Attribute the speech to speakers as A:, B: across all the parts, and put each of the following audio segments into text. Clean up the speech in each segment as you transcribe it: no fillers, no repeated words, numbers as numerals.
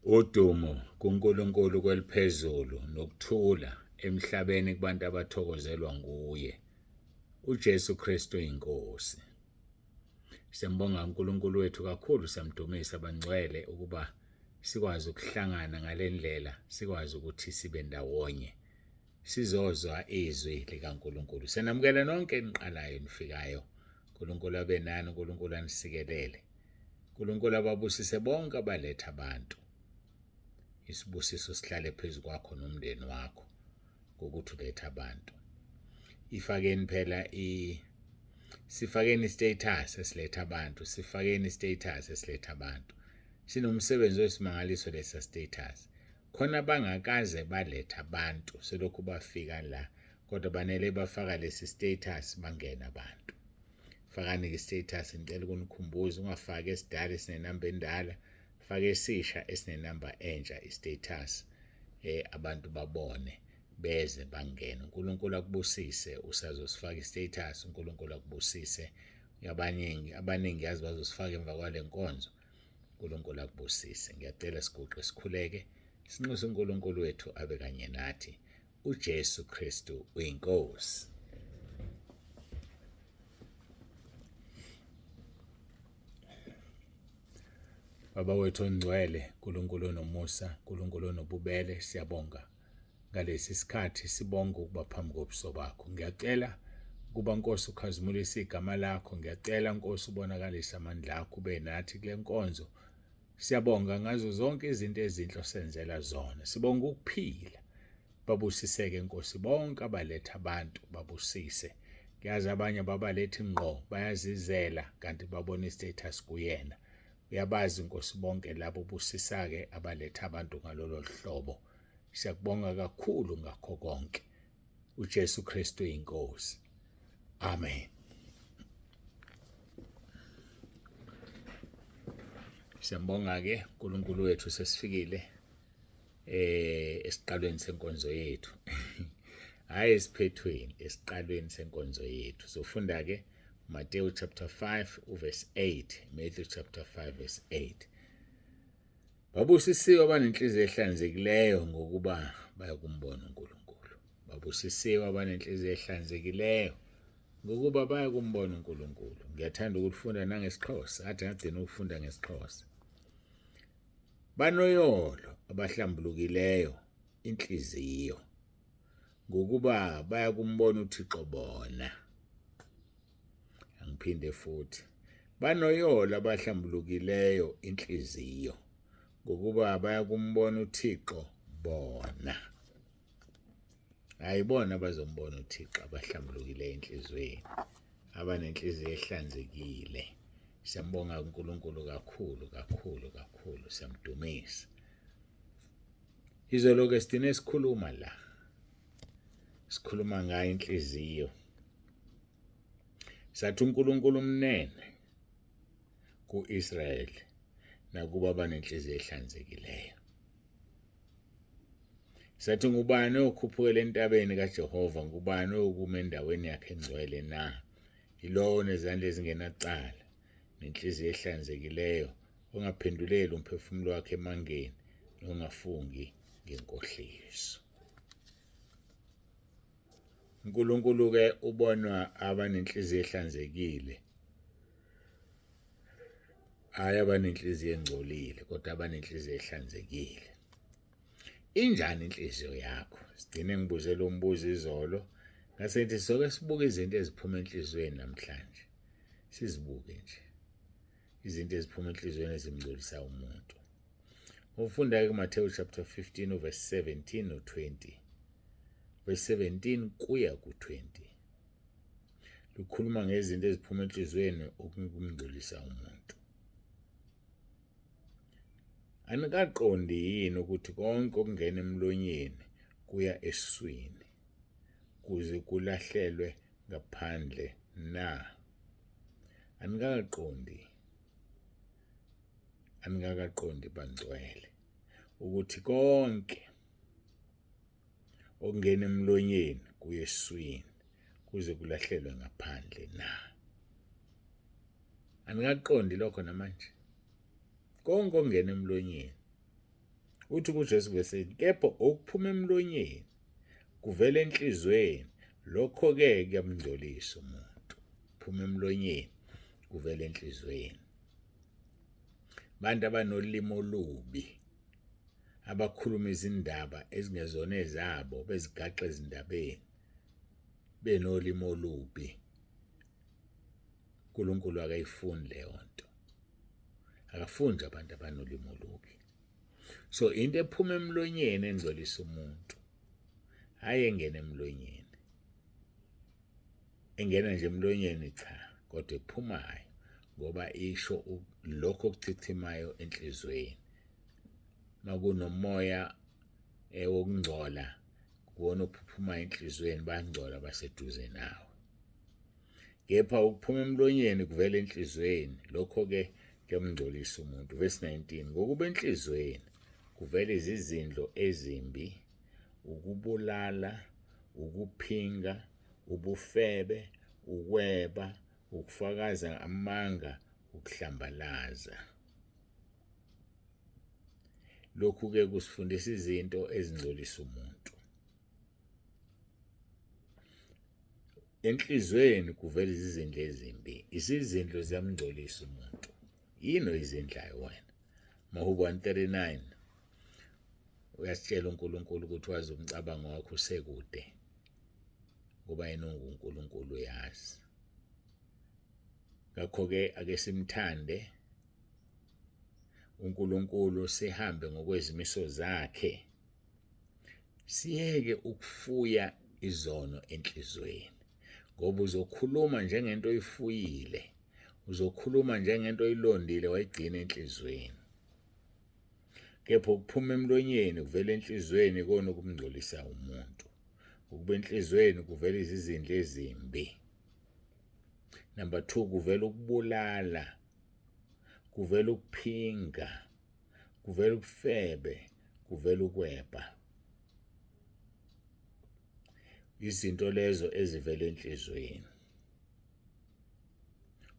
A: Udumo kuNkulunkulu kweliphezulu nokuthula emhlabeni kubantu abathokozelwa nguye. uJesu Kristu inkosi. Siyambonga uNkulunkulu wethu kakhulu, siyamdumisa bangcwele ukuba sikwazi ukuhlangana ngalendlela, sikwazi ukuthi sibe ndawonye sizozwa izwi likaNkulunkulu. Senamukela nonke eniqalayo nifikayo. uNkulunkulu abe nani, uNkulunkulu anisikelele. uNkulunkulu ababusise bonke abaletha abantu. Isibusiso sihlale phezu kwakho nomndeni wakho ngokuthi uletha abantu. Ifakeni phela sifakeni status esiletha abantu, sifakeni status esiletha abantu. Sinomsebenzi wesimangaliso lesa status. Khona bangakaze baletha abantu selokhu bafika la, kodwa banele bafaka lesi status bangena abantu. Fakani istatus ngicela ukunikhumbuza, ungafaki esidala esinenamba endala, fake esisha esinenamba entsha istatus, abantu babone beze bangena. uNkulunkulu akubusise usazosifaka istatus, uNkulunkulu akubusise. Abaningi yazi bazosifaka emva kwale nkonzo. uNkulunkulu akubusise. Ngiyacela siguqe sikhuleke sinxuse uNkulunkulu wethu abe kanye nathi. uJesu Kristu uyinkosi. Baba wethu ongcwele, uNkulunkulu onomusa, uNkulunkulu onobubele, siyabonga ngalesi sikhathi, sibonga ukuba phambi kobuso bakho. Ngiyacela ukuba Nkosi ukhazimulise igama lakho. Ngiyacela Nkosi ubonakalise amandla akho, ube nathi kule nkonzo. Siyabonga ngazo zonke izinto ezinhle osenzela zona. Sibonga ukuphila. Babusiseke Nkosi bonke abaletha abantu, babusise. Ngiyazi abanye babaletha ingqo, bayazizela kanti babona istatus kuyena. Uyabazi Nkosi bonke labo busisa-ke abaletha abantu ngalolo hlobo. Siyakubonga kakhulu ngakho konke. uJesu Kristu inkosi. Amen. Siyambonga-ke uNkulunkulu wethu, sesifikile esiqalweni senkonzo yethu. Hayi esiphethweni, esiqalweni senkonzo yethu. Sofunda-ke Matthew chapter 5 verse 8. Matthew chapter 5 verse 8. Babusisiwe abanenhliziyo ehlanzekileyo ngokuba bayakumbona uNkulunkulu. Babusisiwe abanenhliziyo ehlanzekileyo ngokuba bayakumbona uNkulunkulu. Ngiyathanda ukufunda nangeSixhosa, kade ngagcina ukufunda ngeSixhosa. Banoyolo abahlambulukileyo inhliziyo ngokuba bayakumbona uThixo bona. Angiphinde futhi. Banoyolo abahlambulukileyo inhliziyo ngokuba bayakumbona uThixo bona. Ayibona abazombona uThixo abahlambulukileyo enhlizweni, abanenhliziyo ehlanzekile. Siyambonga uNkulunkulu kakhulu kakhulu kakhulu, siyamdumisa. Izolo ke sidine sikhuluma la. Sikhuluma ngayo inhliziyo. Sathi uNkulunkulu umnene kuIsrayeli nakuba abanenhliziyo ehlanzekileyo. Sathi ngubani okhuphukela entabeni kaJehova, ngubani okuma endaweni yakhe engcwele na? Yilowo onezandla ezingenacala nenhliziyo ehlanzekileyo, ongaphenduleli umphefumulo wakhe emangeni, nongafungi ngenkohliso. uNkulunkulu-ke ubonwa abanenhliziyo ehlanzekile, hayi abanenhliziyo engcolile, kodwa abanenhliziyo ehlanzekile. Injani inhliziyo yakho? Sigcine ngibuze lo mbuzo izolo, ngasethi soke sibuke izinto eziphuma enhliziyweni namhlanje. Sizibuke nje izinto eziphuma enhliziyweni ezimngcolisa umuntu. Ufunda-ke kuMathewu chapter 15 verse 17 no 20. Verse 17 kuya ku-20. Lukhuluma ngezinto eziphuma enhliziyweni okumngcolisa umuntu. Anikaqondi yini ukuthi konke okungena emlonyeni kuya esiswini kuze kulahlelwe ngaphandle na? Anikaqondi bangcwele ukuthi konke okungena emlonyeni kuya esiswini kuze kulahlelwe ngaphandle na? Anikaqondi lokho namanje? Konke okungena emlonyeni uthi kuJesu verse 8, kepha okuphuma emlonyeni kuvela enhlizweni, lokho-ke kuyamngcolisa umuntu. Phuma emlonyeni kuvela enhlizweni. Abantu abanolimi olubi, abakhuluma izindaba ezingezona ezabo, bezigaxa ezindabeni, benolimi olubi, uNkulunkulu akayifuni leyo nto. Akafundi abantu abanolimi olubi. So into ephuma emlonyeni engcolisa umuntu hayi engena emlonyeni. Engena nje emlonyeni cha, kodwa ephumayo ngoba isho lokho okuchithimayo enhlizweni. Makunomoya wokungcola kuwona ophuphuma enhlizweni, bangcola baseduze nawe. Kepha ukuphuma emlonyeni kuvela enhlizweni, lokho-ke kuyamngcolisa umuntu. Verse 19, ngokuba enhlizweni kuvela izizindlo ezimbi, ukubulala, ukuphinga, ubufebe, ukweba, ukufakaza amanga, ukuhlambalaza. Lokhu-ke kusifundisa izinto ezingcolisa umuntu. Enhlizweni kuvela izizindlo ezimbi. Izizindlo ziyamngcolisa umuntu. Yini oyizindlayo wena? Mahubo 139 uyasitshela uNkulunkulu ukuthi wazi umcabango wakho usekude, ngoba yena unguNkulunkulu uyazi. Ngakho-ke ake simthande uNkulunkulu, sihambe ngokwezimiso zakhe, siyeke ukufuya izono enhlizweni, ngoba uzokhuluma njengento oyifuyile, uzokhuluma njengento oyilondile wayigcina enhlizweni. Kepha ukuphuma emlonyeni kuvela enhlizweni kona okumngcolisa umuntu. Ukuba enhlizweni kuvela izizindlo ezimbi. Number 2, kuvela ukubulala, kuvela ukuphinga, kuvela ubufebe, kuvela ukweba. Izinto lezo ezivela enhlizweni.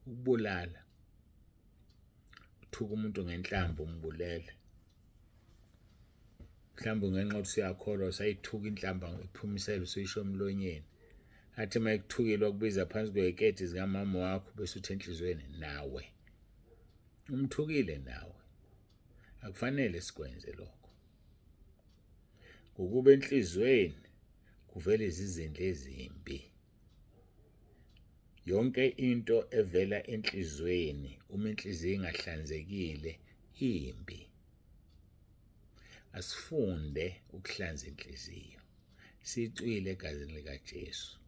A: Ukubulala, uthuka umuntu ngenhlamba umbulele. Mhlawumbe ngenxa yokuthi uyakholwa usayithuka inhlamba iphumisela usuyisho emlonyeni. Athi mayekuthukile wakubiza phansi kweziketi zikamama wakho bese uthi enhlizweni nawe. Umthukile nawe. Akufanele sikwenze lokho. Ngokuba enhlizweni kuvela izizindlo ezimbi. Yonke into evela enhlizweni uma inhliziyo ingahlanzekile imbi. Asifunde ukuhlanza inhliziyo, sicwile egazini likaJesu.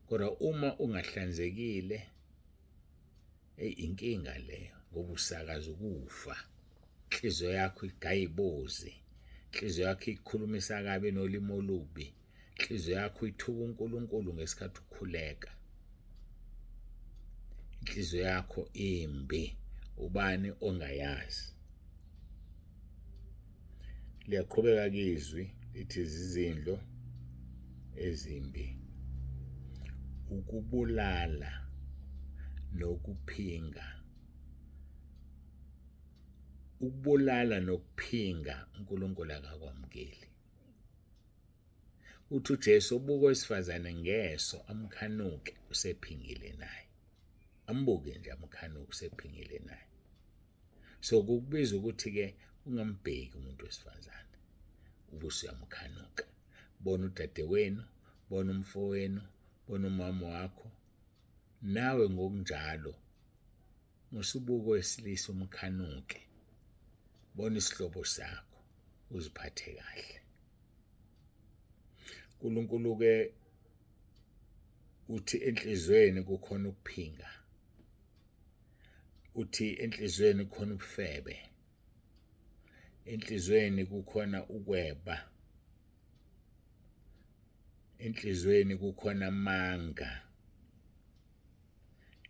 A: Kodwa uma ungahlanzekile, inkinga leyo, ngoba usakaza ukufa. Inhliziyo yakho igayibozi, inhliziyo yakho ikhulumisa kabi nolimi olubi, inhliziyo yakho ithuka uNkulunkulu ngesikhathi ukukhuleka. Inhliziyo yakho imbi, ubani ongayazi? Liyaqhubeka kizwi lithi izizindlo ezimbi, ukubulala nokuphinga. Ukubulala nokuphinga uNkulunkulu akakwamukeli. Uthi uJesu ubuka owesifazane ngeso amkhanuke usephingile naye. Ambuke nje amkhanuke usephingile naye. So kukubiza ukuthi-ke ungambheki umuntu wesifazane ubuse uyamkhanuka. Bona udadewenu, bona umfowenu, bona umama wakho. Nawe ngokunjalo musubuka owesilisa umkhanuke. Bona isihlobo sakho, uziphathe kahle. uNkulunkulu-ke uthi enhlizweni kukhona ukuphinga. Uthi enhlizweni kukhona ubufebe. Enhlizweni kukhona ukweba. Enhlizweni kukhona amanga.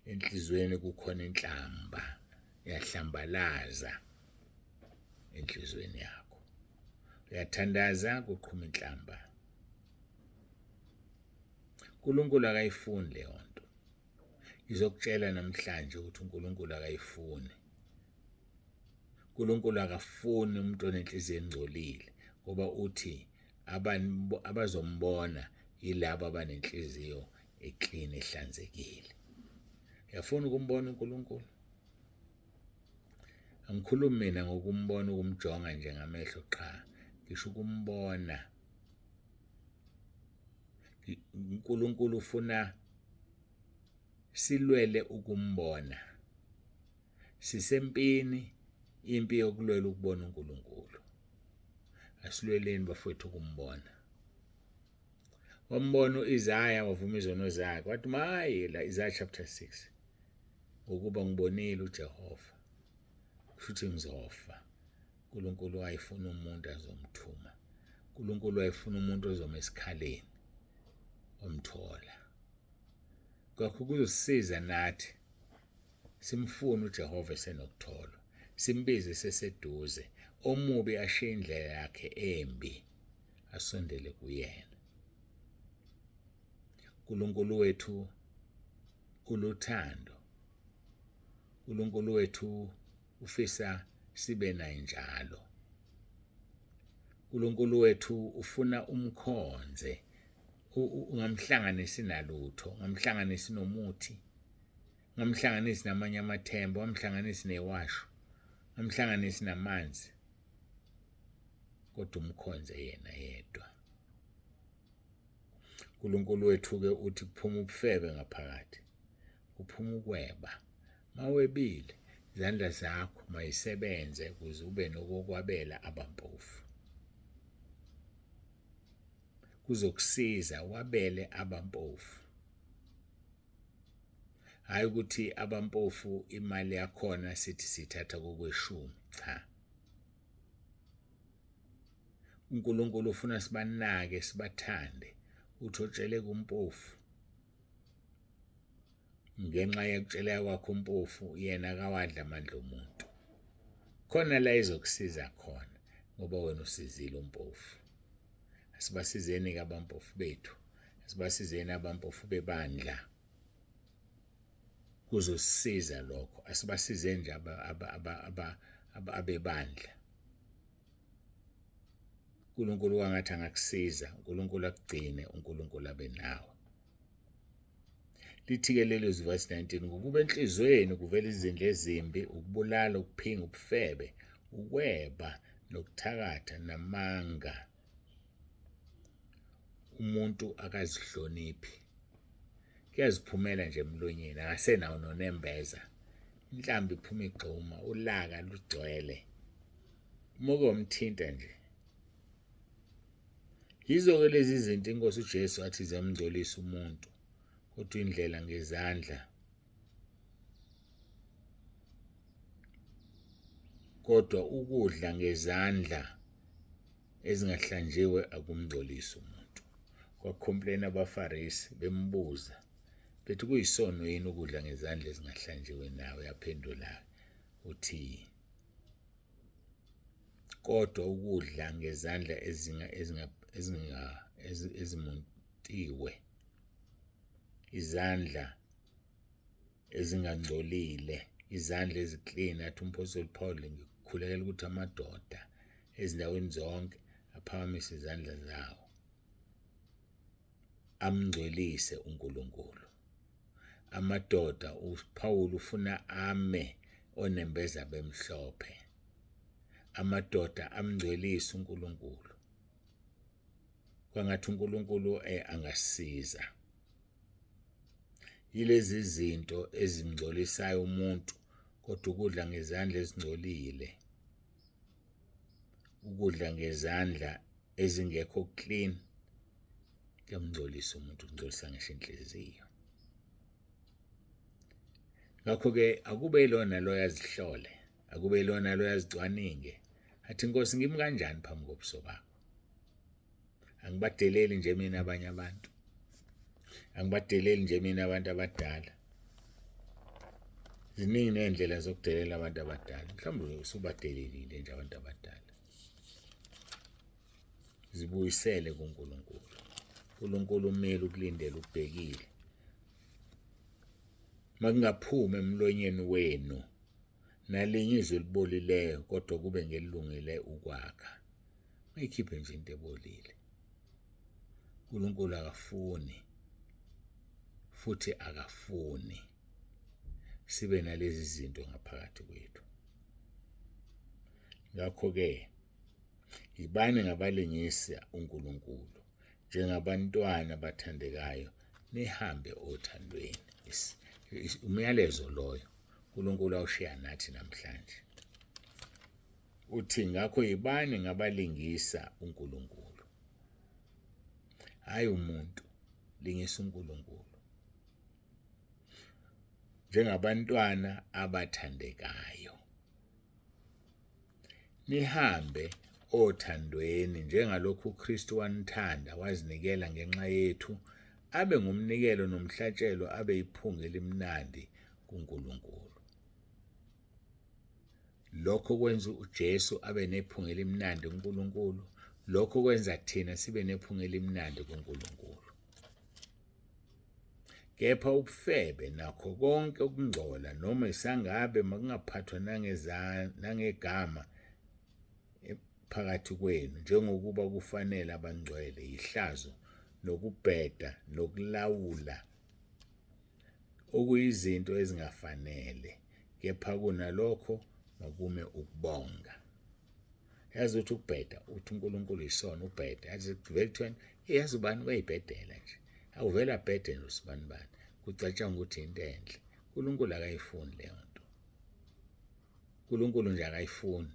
A: Enhlizweni kukhona inhlamba, yahlambalaza enhlizweni yakho. Uyathandaza kuqhuma inhlamba. uNkulunkulu akayifuni leyo nto. Ngizokutshela namhlanje ukuthi uNkulunkulu akayifuni. uNkulunkulu akafuni umuntu onenhliziyo engcolile, ngoba uthi abazombona yilabo abanenhliziyo eclean ehlanzekile. Uyafuna ukumbona uNkulunkulu? Angikhulumi mina ngokumbona ukumjonga njengamehlo qha, ngisho ukumbona. uNkulunkulu ufuna silwele ukumbona. Sisempini impi yokulwela ukubona uNkulunkulu. Asilweleni bafowethu ukumbona. Wambona uIsaya, wavuma izono zakhe, wathi maye la Isaiah chapter 6, ukuba ngibonile uJehova kushuthi ngizofa. uNkulunkulu wayefuna umuntu azomthuma. uNkulunkulu wayefuna umuntu ozoma esikhaleni omthola. Ngakho kuzosisiza nathi simfune uJehova esenokutholwa, simbize seseduze, omubi ashiye indlela yakhe embi asondele kuyena. uNkulunkulu wethu uluthando. uNkulunkulu wethu ufisa sibe naye njalo. uNkulunkulu wethu ufuna umkhonze. Ungamhlanganisi nalutho, ungamhlanganisi nomuthi, ungamhlanganisi namanye amathemba, ungamhlanganisi newasho, ungamhlanganisi namanzi, kodwa umkhonze yena yedwa. uNkulunkulu wethu-ke uthi kuphuma ubufebe ngaphakathi, kuphuma ukweba. Mawebile, izandla zakho mayisebenze ukuze ube nokokwabela abampofu. Kuzokusiza wabele abampofu. Hayi ukuthi abampofu imali yakhona sithi sithatha kokweshumi, cha. uNkulunkulu ufuna sibanake, sibathande. Uthotshele kumpofu. Ngenxa yokutsheleka kwakho umpofu, yena akawadla amandla omuntu. Khona la izokusiza khona, ngoba wena usizile umpofu. Asibasizeni-ke abampofu bethu, asibasizeni abampofu bebandla. Kuzosisiza lokho, asibasizeni nje abebandla. uNkulunkulu wangathi angakusiza, uNkulunkulu akugcine, uNkulunkulu abe nawe. Lithi-ke lelo verse 19, ngokuba enhlizweni kuvela izindlu ezimbi, ukubulala, ukuphinga, ubufebe, ukweba, nokuthakatha, namanga. Umuntu akazihloniphi. Kuyaziphumela nje emlonyeni, akasenawo nonembeza. Inhlambi iphuma igxuma, ulaka lugcwele. Umoya womthinta nje. Yizo-ke lezi zinto iNkosi uJesu athi ziyamngcolisa umuntu, kodwa indlela ngezandla. Kodwa ukudla ngezandla ezingahlanjiwe akumngcolisi umuntu. Kwakhomplena abaFarisi bembuza, bethi kuyisono yini ukudla ngezandla ezingahlanjiwe nawe? Yaphendula uthi, kodwa ukudla ngezandla ezimuntiwe, izandla ezingangcolile, izandla eziclean. Athi umpostoli Paul, ngikukhulekela ukuthi amadoda ezindaweni zonke aphakamise izandla zawo amngcwelise uNkulunkulu. Amadoda uPaul ufuna ame onembeza bemhlophe. Amadoda amngcwelise uNkulunkulu. Kwangathi uNkulunkulu angasiza. Yilezi zinto ezimngcolisayo umuntu, kodwa ukudla ngezandla ezingcolile, ukudla ngezandla ezingekho clean, kuyamngcolisa umuntu, kungcolisa ngisho inhliziyo. Ngakho-ke akube ilona lo yazihlole, akube ilona lo yazicwaninge. Athi Nkosi, ngimi kanjani phambi kobuso bakho? Angibadeleli nje mina abanye abantu, angibadeleli nje mina abantu abadala. Ziningi nendlela zokudelela abantu abadala. Mhlawumbe usubadelelile nje abantu abadala. Zibuyisele kuNkulunkulu. uNkulunkulu umele ukulindela ubhekile. Makungaphumi emlonyeni wenu nalinye izwi elibolileyo kodwa kube ngelungile ukwakha. Mayikhiphe nje into ebolile. uNkulunkulu akafuni futhi akafuni sibe nalezi zinto ngaphakathi kwethu. Ngakho-ke ibani ngabalingisa uNkulunkulu njengabantwana abathandekayo nihambe othandweni. Umyalezo loyo uNkulunkulu awushiya nathi namhlanje. Uthi ngakho ibani ngabalingisa uNkulunkulu, hayi umuntu, lingisa uNkulunkulu njengabantwana abathandekayo. Nihambe othandweni njengalokhu uKristu wanithanda wazinikela ngenxa yethu, abe ngumnikelo nomhlatshelo, abe iphunga elimnandi kuNkulunkulu. Lokho kwenza uJesu abe nephunga elimnandi kuNkulunkulu, lokho kwenza thina sibe nephunga elimnandi kuNkulunkulu. Kepha ubufebe nakho konke ukungcola noma isangabe makungaphathwa nangegama phakathi kwenu njengokuba kufanele abangcwele, ihlazo nokubheda nokulawula okuyizinto ezingafanele, kepha kunalokho makume ukubonga. Yazi ukuthi ukubheda, uthi uNkulunkulu isona ubheda. Yazi kuvekuthiweni yazi ubani wayibhedela nje, awuvela bhede nje usibani kucatshanga ukuthi into enhle. uNkulunkulu akayifuni leyo nto. uNkulunkulu nje akayifuni.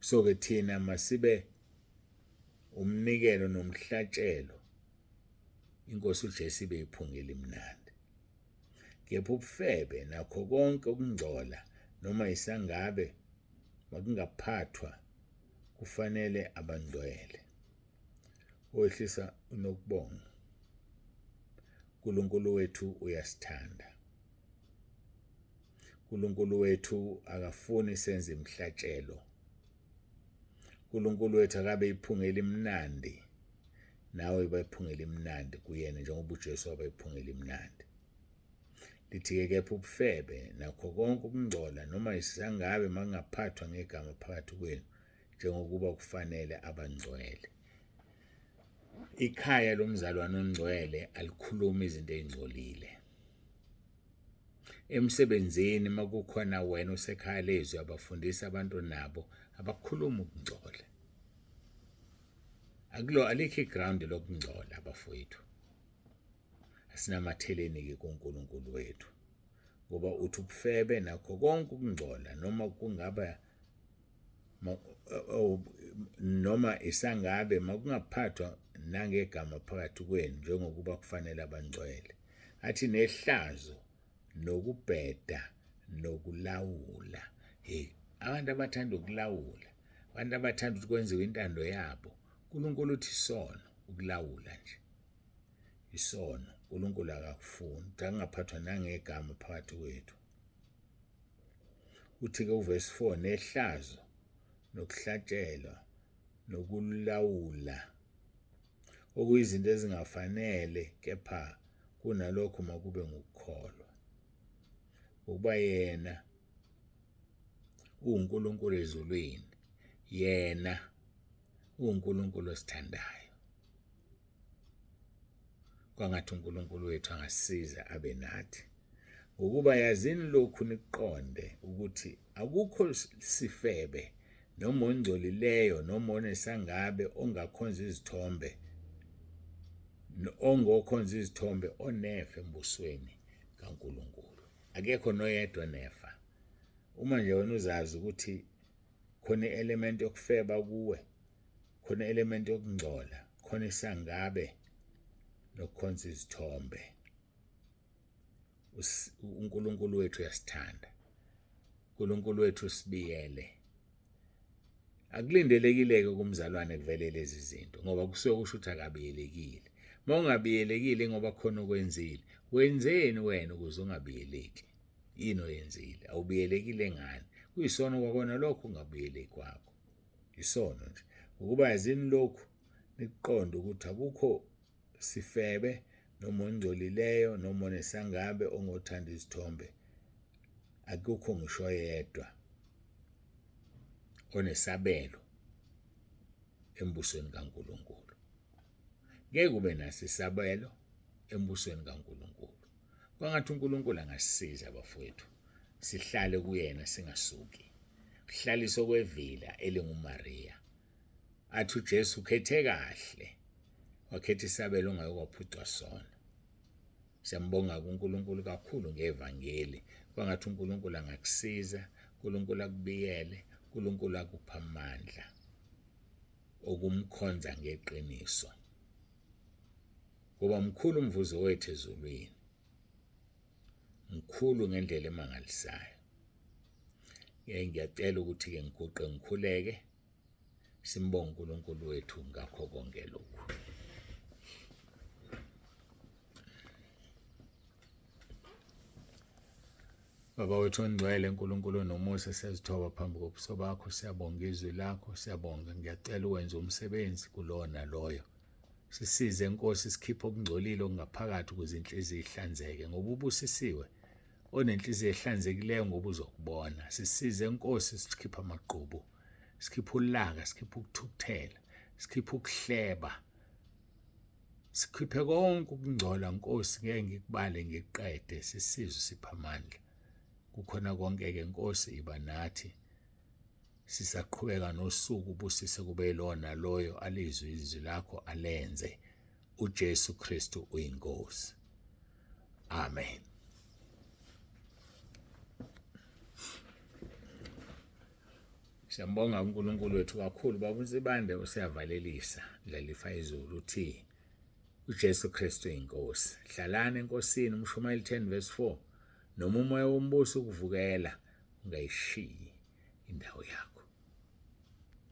A: So-ke thina masibe umnikelo nomhlatshelo, inkosi uJesu ibe iphunga elimnandi. Kepha ubufebe nakho konke ukungcola noma isangabe makungaphathwa kufanele abangcwele. Wehlisa unokubonga. uNkulunkulu wethu uyasithanda. uNkulunkulu wethu akafuni senze imhlatshelo. uNkulunkulu wethu akabe iphunga elimnandi, nawe uba iphunga elimnandi kuyena njengoba uJesu waba iphunga elimnandi. Lithi-ke kepha ubufebe nakho konke ukungcola noma isangabe makungaphathwa ngegama phakathi kwenu njengokuba kufanele abangcwele. Ikhaya lomzalwane ongcwele alikhuluma izinto ezingcolile. Emsebenzini makukhona wena usekhaya lezwi abafundisa abantu nabo abakhuluma ukungcola. Alikho iground lokungcola abafowethu. Asinamatheleni-ke kuNkulunkulu wethu, ngoba uthi ubufebe nakho konke ukungcola noma kungaba noma isangabe makungaphathwa nangegama phakathi kwenu njengokuba kufanele abangcwele. Athi nehlazo nokubheda nokulawula. Abantu abathanda ukulawula, abantu abathanda ukuthi kwenziwe intando yabo, uNkulunkulu uthi isono ukulawula nje. Isono uNkulunkulu akakufuni, akungaphathwa nangegama phakathi kwethu. Uthi-ke uverse 4, nehlazo nokuhlatshelwa nokulawula okuyizinto ezingafanele, kepha kunalokho makube ngokukholwa, ukuba yena uNkulunkulu ezulwini, yena uNkulunkulu osithandayo. Kwangathi uNkulunkulu wethu angasiza abe nathi, ukuba yazini lokhu niqonde ukuthi akukho sifebe noma ongcolileyo noma onesangabe ongakhonza izithombe onefa embusweni kaNkulunkulu. Akekho noyedwa onefa. Uma nje wena uzazi ukuthi khona i-element yokufeba kuwe, khona i-element yokungcola, khona isangabe nokukhonza izithombe, uNkulunkulu wethu uyasithanda. uNkulunkulu wethu usibiyele. Akulindelekile-ke kumzalwane kuvele lezi zinto, ngoba kusuke kusho ukuthi akabiyelekile. Uma ungabiyelekile ngoba khona okwenzile, wenzeni wena ukuze ungabiyeleki? Yini oyenzile? Awubiyelekile ngani? Kuyisono kwakhona lokho ungabiyeleki kwakho. Isono nje. Ukuba yazini lokhu niqonde ukuthi akukho sifebe noma ongcolileyo noma onesangabe ongothanda izithombe akukho ngisho yedwa onesabelo embusweni kaNkulunkulu. Ngeke ube naso isabelo embusweni kaNkulunkulu. Kwangathi uNkulunkulu angasisiza bafowethu sihlale kuyena singasuki. Kuhlaliso kwevila elinguMaria. Athi uJesu ukhethe kahle. Wakhetha isabelo ongeke waphucwa sona. Siyambonga kuNkulunkulu kakhulu ngevangeli. Kwangathi uNkulunkulu angakusiza, uNkulunkulu akubiyele, uNkulunkulu akupha amandla okumkhonza ngeqiniso. Kuba mkhulu umvuzo wethu ezulwini. Mkhulu ngendlela emangalisayo. Ngiyacela ukuthi ke ngiguqe ngikhuleke simbonge uNkulunkulu wethu ngakho konke lokhu. Baba wethu ongcwele, uNkulunkulu nomusa, siyazithoba phambi kobuso bakho, siyabonga izwi lakho, siyabonga. Ngiyacela uwenze umsebenzi kulona loyo. Sisize Nkosi, sikhiphe okungcolile okungaphakathi ukuze inhliziyo ihlanzeke, ngoba ubusisiwe onenhliziyo ehlanzekileyo ngoba uzokubona. Sisize Nkosi, sikhiphe amaqhubu, sikhiphe ulaka, sikhiphe ukuthukuthela, sikhiphe ukuhleba, sikhiphe konke ukungcola Nkosi. Ngeke ngikubale ngikuqede, sisizwe sipha amandla. Kukhona konke-ke Nkosi, iba nathi sisaqhubeka nosuku, ubusise kube lona loyo alizwe izwi lakho alenze. uJesu Kristu uyinkosi. Amen. Siyambonga uNkulunkulu wethu kakhulu. Baba uNzibande usiyavalelisa dlalifa izulu uthi uJesu Kristu uyinkosi. Hlalana enkosini, uMshumayeli 10:4. Noma umoya wombuso ukuvukela ungayishiyi indawo yakho.